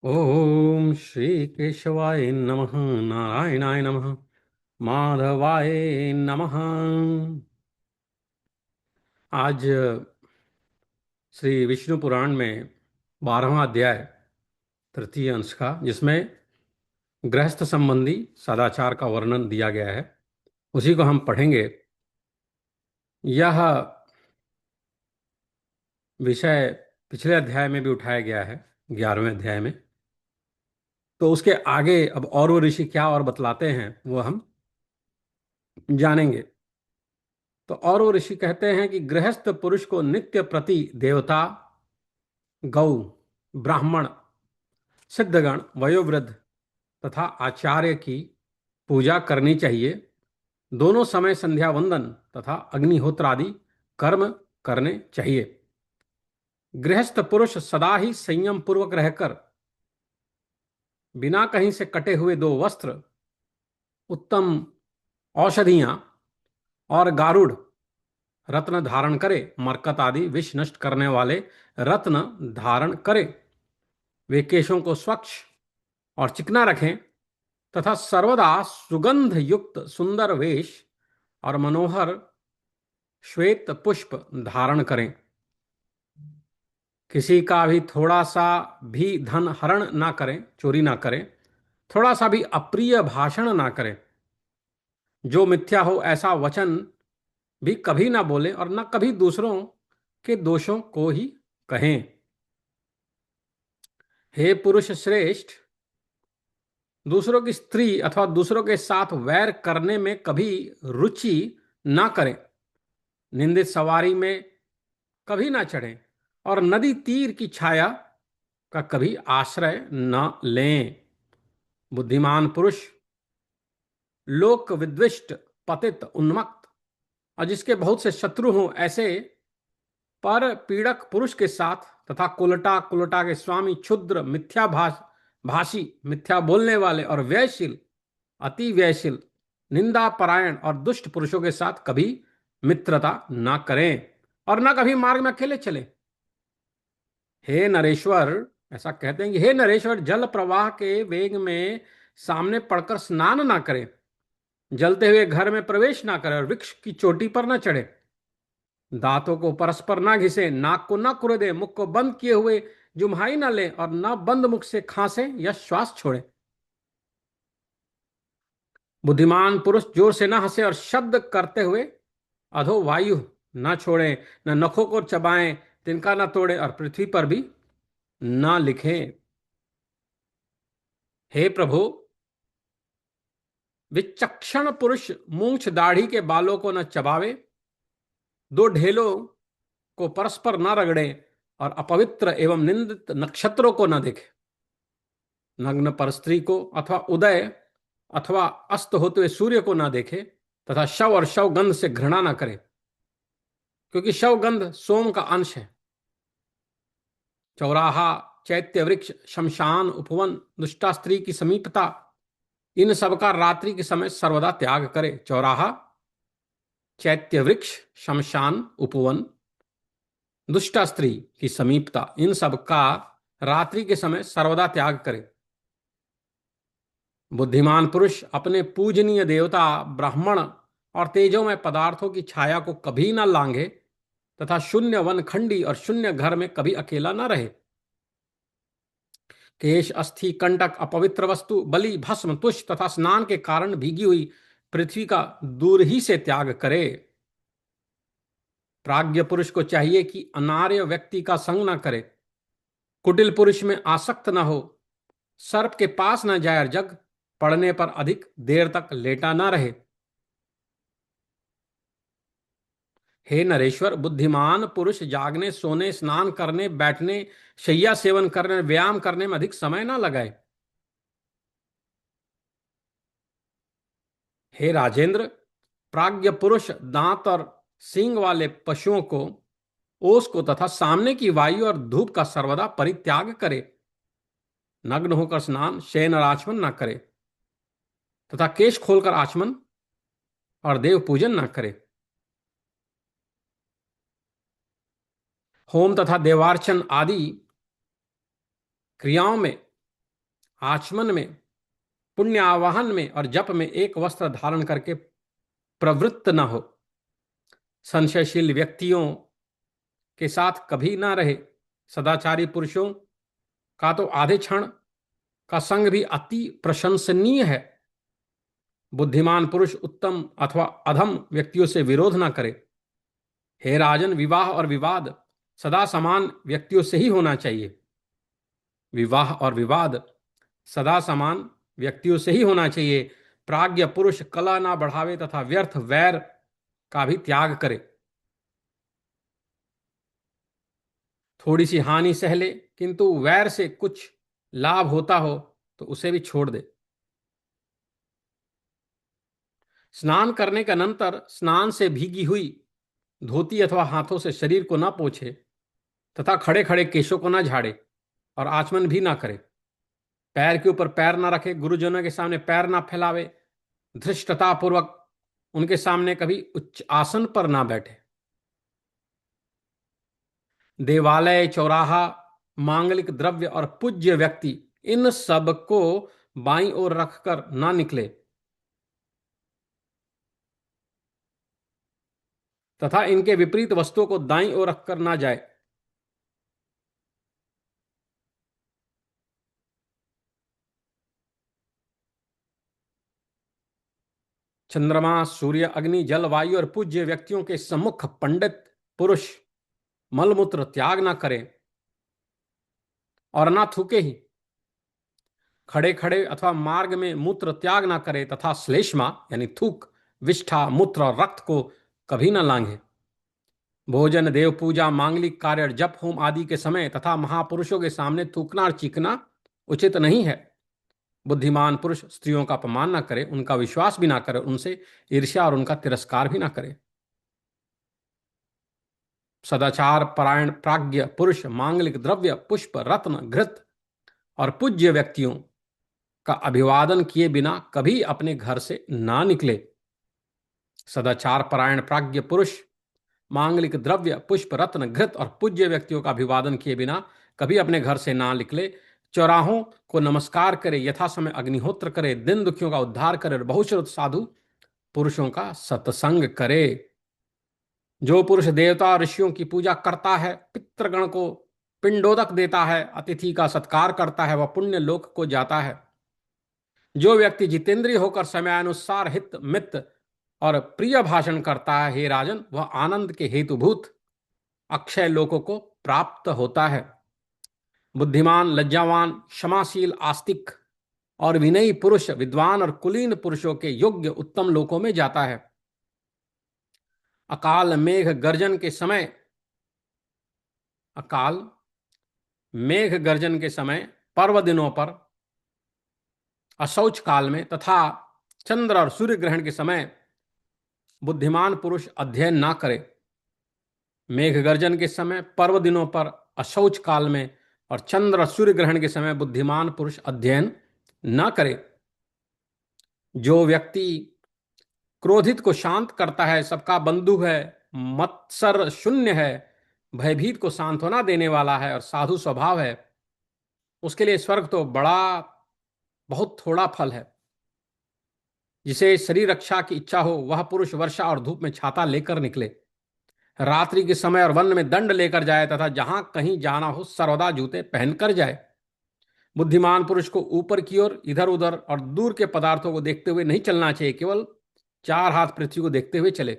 ओम श्री केशवाय नमः। नारायणाय नमः। माधवाय नमः। आज श्री विष्णु पुराण में 12वां अध्याय तृतीय अंश का, जिसमें गृहस्थ संबंधी सदाचार का वर्णन दिया गया है, उसी को हम पढ़ेंगे। यह विषय पिछले अध्याय में भी उठाया गया है, 11वें अध्याय में। तो उसके आगे अब और वो ऋषि क्या और बतलाते हैं वो हम जानेंगे। तो और वो ऋषि कहते हैं कि गृहस्थ पुरुष को नित्य प्रति देवता, गौ, ब्राह्मण, सिद्धगण, वयोवृद्ध तथा आचार्य की पूजा करनी चाहिए। दोनों समय संध्या वंदन तथा अग्निहोत्र आदि कर्म करने चाहिए। गृहस्थ पुरुष सदा ही संयम पूर्वक रहकर बिना कहीं से कटे हुए दो वस्त्र, उत्तम औषधियां और गारुड़ रत्न धारण करे। मरकत आदि विष नष्ट करने वाले रत्न धारण करे। वे केशों को स्वच्छ और चिकना रखें तथा सर्वदा सुगंध युक्त सुंदर वेश और मनोहर श्वेत पुष्प धारण करें। किसी का भी थोड़ा सा भी धन हरण ना करें, चोरी ना करें। थोड़ा सा भी अप्रिय भाषण ना करें। जो मिथ्या हो ऐसा वचन भी कभी ना बोले और न कभी दूसरों के दोषों को ही कहें। हे पुरुष श्रेष्ठ, दूसरों की स्त्री अथवा दूसरों के साथ वैर करने में कभी रुचि ना करें। निंदित सवारी में कभी ना चढ़ें और नदी तीर की छाया का कभी आश्रय न लें। बुद्धिमान पुरुष लोक विद्विष्ट, पतित, उन्मत्त और जिसके बहुत से शत्रु हों ऐसे पर पीड़क पुरुष के साथ तथा कुलटा कुलटा के स्वामी, क्षुद्र, भाषी, मिथ्या बोलने वाले और व्ययशील, अति व्ययशील, निंदा परायण और दुष्ट पुरुषों के साथ कभी मित्रता ना करें और ना कभी मार्ग में अकेले चले। हे नरेश्वर, ऐसा कहते हैं कि हे नरेश्वर, जल प्रवाह के वेग में सामने पड़कर स्नान ना करें, जलते हुए घर में प्रवेश ना करें और वृक्ष की चोटी पर ना चढ़े। दांतों को परस्पर ना घिसे, नाक को ना कुरेदे, मुख को बंद किए हुए जुम्हाई ना ले और ना बंद मुख से खांसे या श्वास छोड़े। बुद्धिमान पुरुष जोर से ना हंसे और शब्द करते हुए अधो वायु ना छोड़े, न नखों को चबाएं, तिनका ना तोड़े और पृथ्वी पर भी ना लिखें। हे प्रभु, विचक्षण पुरुष मूंछ दाढ़ी के बालों को न चबावे, दो ढेलों को परस्पर न रगड़े और अपवित्र एवं निंदित नक्षत्रों को न देखे। नग्न पर स्त्री को अथवा उदय अथवा अस्त होते हुए सूर्य को न देखे तथा शव और शव गंध से घृणा न करे, क्योंकि शव गंध सोम का अंश है। चौराहा, चैत्य वृक्ष, शमशान, उपवन, दुष्टा स्त्री की समीपता, इन सब का रात्रि के समय सर्वदा त्याग करे। चौराहा, चैत्य वृक्ष, शमशान, उपवन, दुष्टा स्त्री की समीपता, इन सब का रात्रि के समय सर्वदा त्याग करे। बुद्धिमान पुरुष अपने पूजनीय देवता, ब्राह्मण और तेजोमय पदार्थों की छाया को कभी ना लांघे तथा शून्य वन खंडी और शून्य घर में कभी अकेला ना रहे। केश, अस्थि, कंटक, अपवित्र वस्तु, बलि, भस्म, तुष तथा स्नान के कारण भीगी हुई पृथ्वी का दूर ही से त्याग करे। प्राज्ञ पुरुष को चाहिए कि अनार्य व्यक्ति का संग ना करे, कुटिल पुरुष में आसक्त ना हो, सर्प के पास ना जाए और जग पड़ने पर अधिक देर तक लेटा ना रहे। हे नरेश्वर, बुद्धिमान पुरुष जागने, सोने, स्नान करने, बैठने, शैया सेवन करने, व्यायाम करने में अधिक समय ना लगाए। हे राजेंद्र, प्राज्ञ पुरुष दांत और सींग वाले पशुओं को, ओस को तथा सामने की वायु और धूप का सर्वदा परित्याग करे। नग्न होकर स्नान, शयन और आचमन न करे तथा केश खोलकर आचमन और देव पूजन न करे। होम तथा देवार्चन आदि क्रियाओं में आचमन में, पुण्य आवाहन में और जप में एक वस्त्र धारण करके प्रवृत्त न हो। संशयशील व्यक्तियों के साथ कभी ना रहे। सदाचारी पुरुषों का तो आधे क्षण का संग भी अति प्रशंसनीय है। बुद्धिमान पुरुष उत्तम अथवा अधम व्यक्तियों से विरोध ना करे। हे राजन, विवाह और विवाद सदा समान व्यक्तियों से ही होना चाहिए। विवाह और विवाद सदा समान व्यक्तियों से ही होना चाहिए। प्राज्ञ पुरुष कला ना बढ़ावे तथा व्यर्थ वैर का भी त्याग करे। थोड़ी सी हानि सह ले, किंतु वैर से कुछ लाभ होता हो तो उसे भी छोड़ दे। स्नान करने के अनंतर स्नान से भीगी हुई धोती अथवा हाथों से शरीर को ना पोंछे तथा खड़े खड़े केशों को ना झाड़े और आचमन भी ना करे। पैर के ऊपर पैर ना रखे, गुरुजनों के सामने पैर ना फैलावे, धृष्टता पूर्वक उनके सामने कभी उच्च आसन पर ना बैठे। देवालय, चौराहा, मांगलिक द्रव्य और पूज्य व्यक्ति, इन सब को बाईं ओर रखकर ना निकले तथा इनके विपरीत वस्तुओं को दाईं ओर रखकर ना जाए। चंद्रमा, सूर्य, अग्नि, जल, वायु और पूज्य व्यक्तियों के सम्मुख पंडित पुरुष मलमूत्र त्याग ना करे और ना थूके ही। खड़े खड़े अथवा मार्ग में मूत्र त्याग ना करे तथा श्लेष्मा यानी थूक, विष्ठा, मूत्र और रक्त को कभी ना लांघे। भोजन, देव पूजा, मांगलिक कार्य और जप होम आदि के समय तथा महापुरुषों के सामने थूकना और चीखना उचित नहीं है। बुद्धिमान पुरुष स्त्रियों का अपमान ना करे, उनका विश्वास भी ना करे, उनसे ईर्ष्या और उनका तिरस्कार भी ना करे। सदाचार परायण प्राज्ञ पुरुष मांगलिक द्रव्य, पुष्प, रत्न, घृत और पूज्य व्यक्तियों का अभिवादन किए बिना कभी अपने घर से ना निकले। सदाचार परायण प्राज्ञ पुरुष मांगलिक द्रव्य, पुष्प, रत्न, घृत और पूज्य व्यक्तियों का अभिवादन किए बिना कभी अपने घर से ना निकले। चौराहों को नमस्कार करे, यथा समय अग्निहोत्र करे, दिन दुखियों का उद्धार करे और बहुश्रुत साधु पुरुषों का सत्संग करे। जो पुरुष देवता और ऋषियों की पूजा करता है, पितृगण को पिंडोदक देता है, अतिथि का सत्कार करता है, वह पुण्य लोक को जाता है। जो व्यक्ति जितेंद्रिय होकर समयानुसार हित मित और प्रिय भाषण करता है, हे राजन, वह आनंद के हेतुभूत अक्षय लोकों को प्राप्त होता है। बुद्धिमान, लज्जावान, क्षमाशील, आस्तिक और विनयी पुरुष विद्वान और कुलीन पुरुषों के योग्य उत्तम लोकों में जाता है। अकाल मेघ गर्जन के समय अकाल मेघ गर्जन के समय, पर्व दिनों पर, अशौच काल में तथा चंद्र और सूर्य ग्रहण के समय बुद्धिमान पुरुष अध्ययन ना करे। मेघ गर्जन के समय, पर्व दिनों पर, अशौच काल में और चंद्र और सूर्य ग्रहण के समय बुद्धिमान पुरुष अध्ययन ना करे। जो व्यक्ति क्रोधित को शांत करता है, सबका बंधु है, मत्सर शून्य है, भयभीत को सांत्वना देने वाला है और साधु स्वभाव है, उसके लिए स्वर्ग तो बड़ा बहुत थोड़ा फल है। जिसे शरीर रक्षा की इच्छा हो, वह पुरुष वर्षा और धूप में छाता लेकर निकले, रात्रि के समय और वन में दंड लेकर जाए तथा जहां कहीं जाना हो सर्वदा जूते पहनकर जाए। बुद्धिमान पुरुष को ऊपर की ओर, इधर उधर और दूर के पदार्थों को देखते हुए नहीं चलना चाहिए, केवल चार हाथ पृथ्वी को देखते हुए चले।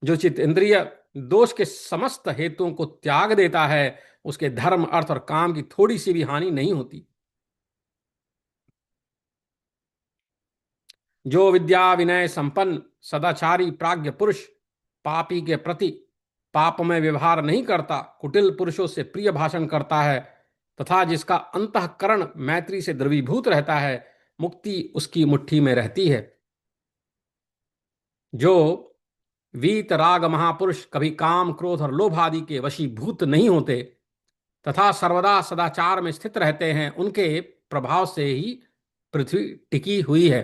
जो चित्त इंद्रिय दोष के समस्त हेतुओं को त्याग देता है, उसके धर्म, अर्थ और काम की थोड़ी सी भी हानि नहीं होती। जो विद्या विनय संपन्न सदाचारी प्राज्ञ पुरुष पापी के प्रति पाप में व्यवहार नहीं करता, कुटिल पुरुषों से प्रिय भाषण करता है तथा जिसका अंतःकरण मैत्री से द्रवीभूत रहता है, मुक्ति उसकी मुट्ठी में रहती है। जो वीत राग महापुरुष कभी काम, क्रोध और लोभ आदि के वशीभूत नहीं होते तथा सर्वदा सदाचार में स्थित रहते हैं, उनके प्रभाव से ही पृथ्वी टिकी हुई है।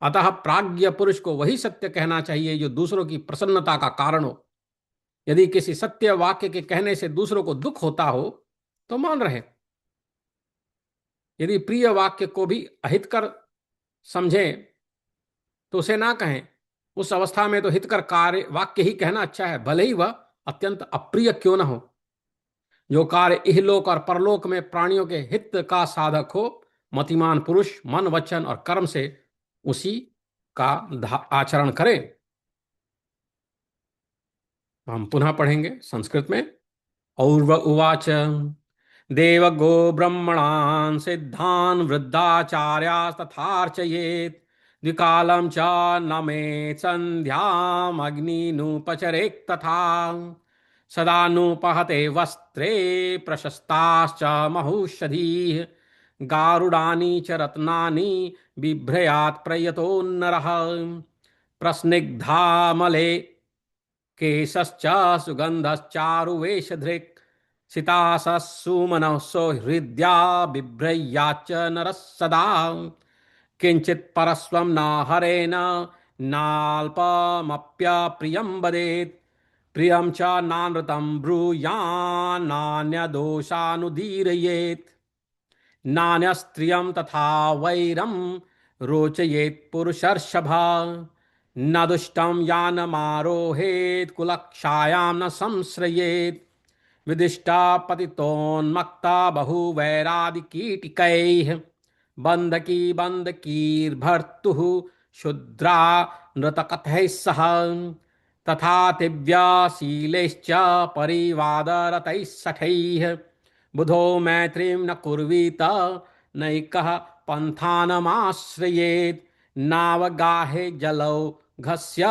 अतः प्राज्ञ पुरुष को वही सत्य कहना चाहिए जो दूसरों की प्रसन्नता का कारण हो। यदि किसी सत्य वाक्य के कहने से दूसरों को दुख होता हो तो मौन रहे। यदि प्रिय वाक्य को भी अहितकर समझें तो उसे ना कहें। उस अवस्था में तो हितकर कार्य वाक्य ही कहना अच्छा है, भले ही वह अत्यंत अप्रिय क्यों न हो। जो कार्य इहलोक और परलोक में प्राणियों के हित का साधक हो, मतिमान पुरुष मन वचन और कर्म से उसी का आचरण करे। हम पुनः पढ़ेंगे संस्कृत में। और्व उवाच देवगो ब्रह्मणान् सिद्धान् वृद्धाचार्यास्तथार्चयेत् द्विकालं च नमेत् सन्ध्याम् अग्निनुपचरेत् तथा सदा नुपहते वस्त्रे प्रशस्ताश्च महौषधीः गारुडानि च रत्नानि बिभ्रयात् प्रयतो नरः प्रस्निग्धामले केशश्च सुगन्धश्चारुवेशधृक् सितासुमनः सौहृद्या बिभ्रयाच्च नरः सदा किञ्चित् परस्वं न हरेण नाल्पमप्यप्रियं वदेत् प्रियं च नानृतं ब्रूयान्नान्यदोषानुदीरयेत् नान्यस्त्रियं तथा वैरं रोचयेत् पुरुषर्षभा न दुष्टं यानमारोहेत् कुलक्षायां न संश्रयेत् विदिष्टा पतितोन्मत्ता बहुवैरादिकीटिकैः बन्धकी बन्धकीर्भर्तुः शुद्रा नृतकथैः सह तथा दिव्याशीलैश्च परिवादरतैः सखैः बुधो मैत्रीं न कुर्वीत नैकः पन्थानमाश्रयेत् नावगाहे जलौ घस्य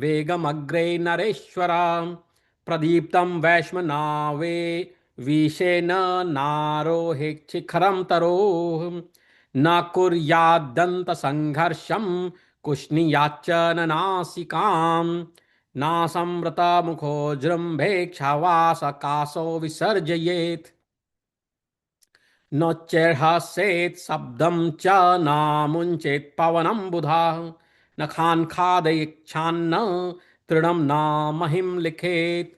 वेगमग्रे नरेश्वर प्रदीप्तं वैश्मनावे विषेण नारोहेत् शिखरं तरोः न कुर्याद्दन्तसङ्घर्षं कुष्णियाच्च न नासिकां नासंवृतमुखो जृम्भेक्षावासकाशो विसर्जयेत् नोच्चैर्हसेत् शब्दं च नामुञ्चेत् पवनं बुधा न खान्खादयेच्छान्न तृणं न महिं लिखेत्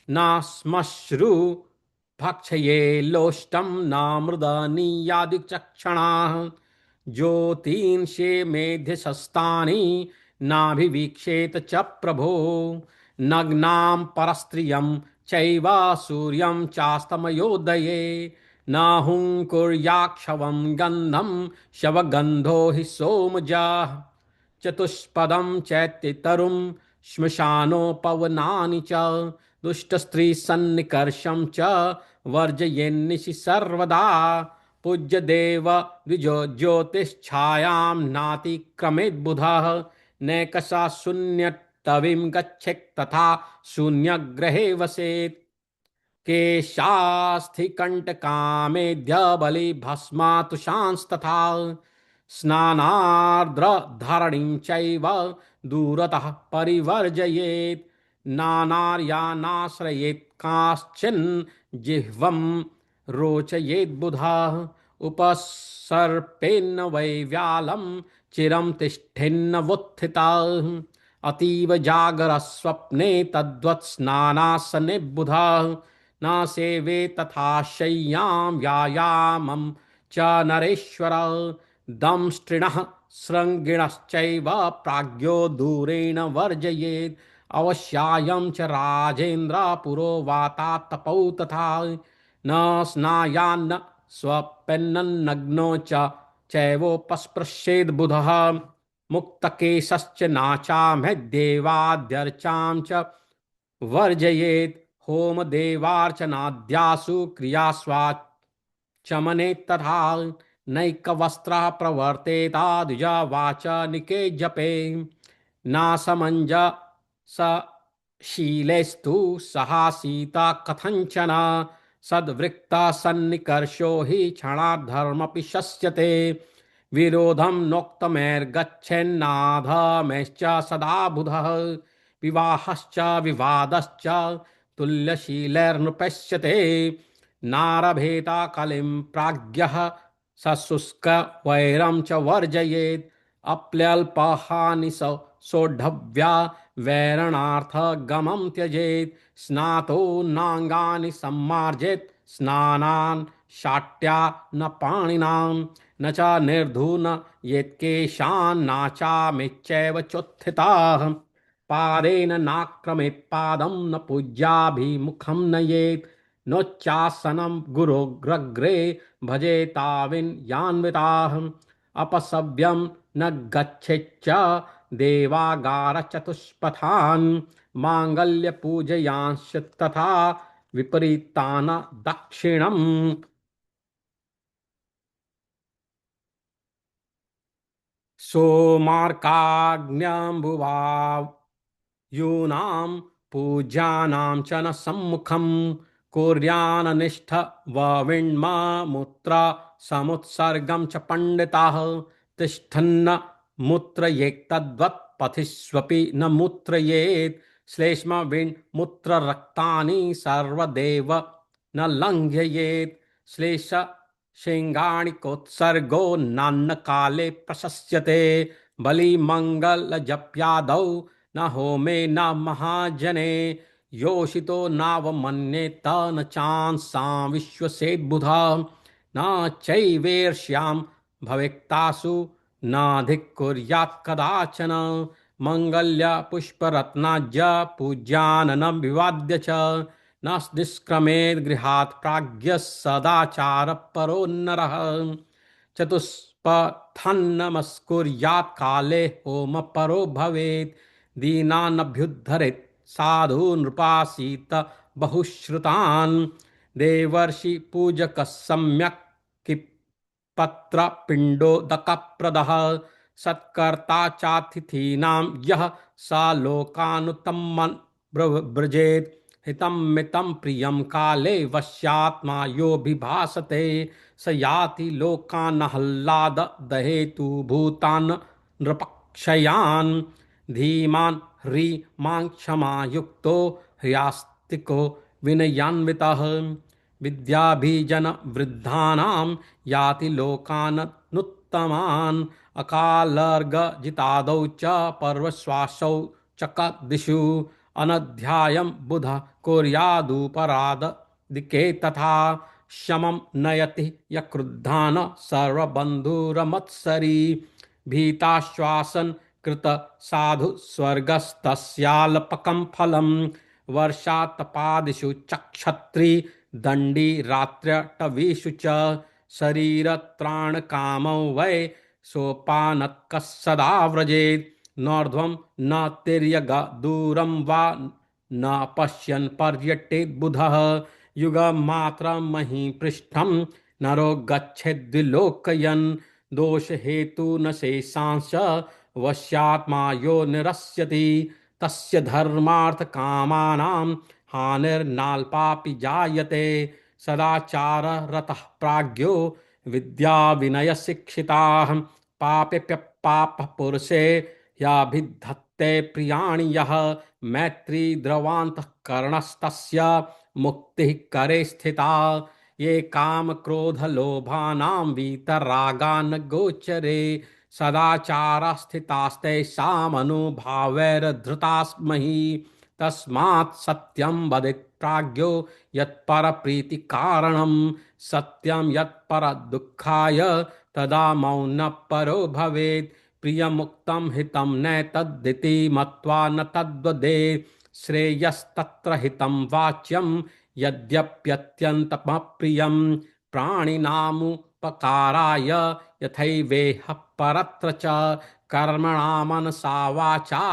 न श्मश्रु भक्षये लोष्टं न मृदनीयादिचक्षणाः ज्योतींषे मेध्यशस्तानि नाभिवीक्षेत च प्रभो नग्नां परस्त्रियं चैव सूर्यं चास्तमयोदये न हुङ्कुर्याक्षवं गन्धं शवगन्धो हि सोमजाः चतुष्पदं चैत्यतरुं श्मशानोपवनानि च दुष्टस्त्रीसन्निकर्षं च वर्जयेन्निशि सर्वदा पूज्य देव द्विजो ज्योतिश्छायां नातिक्रमेद्बुधः नैकसा शून्यतविं गच्छेत् तथा शून्यग्रहे वसेत् केशास्थिकण्टकामेध्य बलिभस्मातुषांस्तथा स्नानार्द्रधरणीं चैव दूरतः परिवर्जयेत् नानार्यानाश्रयेत् काश्चिन् जिह्वं रोचयेत् बुधः उपसर्पेन्न वै व्यालं चिरं तिष्ठेन्न वुत्थितः अतीव जागरस्वप्ने तद्वत् स्नानासने बुधः न सेवे तथा शय्यां व्यायामं च नरेश्वर दंष्ट्रिणः शृङ्गिणश्चैव प्राज्ञो दूरेण वर्जयेत् अवश्यायं च राजेन्द्र पुरोवाता तपौ तथा न स्नायान्न स्वप्नन्नग्नो च चैवोपस्पृश्येद् बुधः मुक्तकेशश्च नाचामेद्देवाद्यर्चां च वर्जयेत् होमदेवार्चनाद्यासु क्रियास्वाचमने तथा नैकवस्त्रः प्रवर्तेताद्विजवाच निके जपे नासमञ्जसशीलेस्तु सहासीता कथञ्चन सद्वृक्ता सन्निकर्षो हि क्षणाद्धर्मपि शस्यते विरोधं नोक्तमेर्गच्छेन्नाधमेश्च सदा बुधः विवाहश्च विवादश्च तुल्यशीलैर्नृपश्यते नारभेता कलिं प्राज्ञः सशुष्क वैरं च वर्जयेत् अप्यल्पहानि सोढव्या वैरणार्थगमं त्यजेत् स्नातो नाङ्गानि सम्मार्जेत् स्नानान् शाट्या न पाणिनां न च निर्धून यत्केशान्नाचामिच्चैव चोत्थिताः पादेन नाक्रमेत् पादं न पूज्याभिमुखं नयेत् नोच्चासनं गुरोग्रग्रे भजेताविन्यान्विताः अपसव्यं न गच्छेच्च देवागारचतुष्पथान् माङ्गल्यपूजयांश्च तथा विपरीतान् दक्षिणम्। सोमार्काग्न्यम्बुवायूनां पूज्यानां च न सम्मुखं कुर्यान्निष्ठ वविण्ममुत्र समुत्सर्गं च पण्डिताः तिष्ठन्न मूत्रयेत्तद्वत् पथिष्वपि न मूत्रयेत् श्लेष्मविण्मूत्ररक्तानि सर्वदेव न लङ्घयेत् श्लेष शेङ्गाणिकोत्सर्गो नान्न काले प्रशस्यते बलिमङ्गलजप्यादौ न होमे न महाजने योषितो नावमन्येत न चांसां विश्वसेद्बुधा न चैवेर्ष्यां भवेत्तासु नाधिकुर्यात् कदाचन मङ्गल्यपुष्परत्नाज्य पूज्याननं विवाद्य च न निष्क्रमेत् गृहात् प्राज्ञः सदाचारपरो नरः चतुष्पथन्नमस्कुर्यात् काले होमपरो भवेत् दीनानभ्युद्धरेत् साधु नृपासीत बहुश्रुतान् देवर्षि पूजकः सम्यक् पत्रपिण्डोदकप्रदः सत्कर्ता चातिथीनां यः स लोकानुत्तमं व्रजेत् हितं मितं प्रियं काले वश्यात्मा यो विभासते स याति लोकानह्लाद दहेतु भूतान् नृपक्षयान् धीमान् ह्रीमां क्षमायुक्तो ह्यास्तिको विनयान्वितः विद्याभिजन वृद्धानां याति लोकान् नुत्तमान् अकालर्गजितादौ च पर्वश्वासौ च कदिषु अनध्यायं बुध कुर्यादुपराधदिके तथा शमं नयति यक्रुद्धान् सर्वबन्धुरमत्सरी भीताश्वासन कृत साधु स्वर्गस्तस्याल्पकं फलं वर्षातपादिषु चक्षत्री दण्डी रात्र्यटवीषु च शरीरत्राणकामौ वै सोपानत्कः सदा व्रजेत् नोर्ध्वं न तिर्यग दूरं वा न पश्यन् पर्यटेत् बुधः युगमात्रं महीपृष्ठं नरो गच्छेद्विलोकयन् दोषहेतु न शेषांश वश्यात्मा यो निरस्यति तस्य धर्मार्थकामानां हानिर्नाल्पापि जायते सदाचार रतः प्राज्ञो विद्या विनय शिक्षिताः पाप पुरुषे याभिधत्ते प्रियाणि यः मैत्री द्रवान्तः कर्णस्तस्य मुक्तिः करे स्थिता ये काम क्रोध लोभानां वीतरागान् गोचरे सदाचार स्थितास्तेषामनुभावैर्धृतास्महि तस्मात् सत्यं वदेत् प्राज्ञो यत्परप्रीतिकारणं सत्यं यत्परदुःखाय तदा मौनपरो भवेत् प्रियमुक्तं हितं नैतद्दिति मत्वा न तद्वदेत् श्रेयस्तत्र हितं वाच्यं यद्यप्यत्यन्तमप्रियं प्राणिनामुपकाराय यथैवेह परत्र च कर्मणा वाचा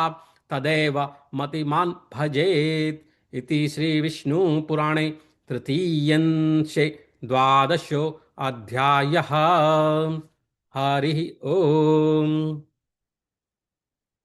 तदेव मतिमान् भजेत् इति श्री विष्णु पुराणे तृतीयंशे द्वादशो अध्यायः। हरि ओम।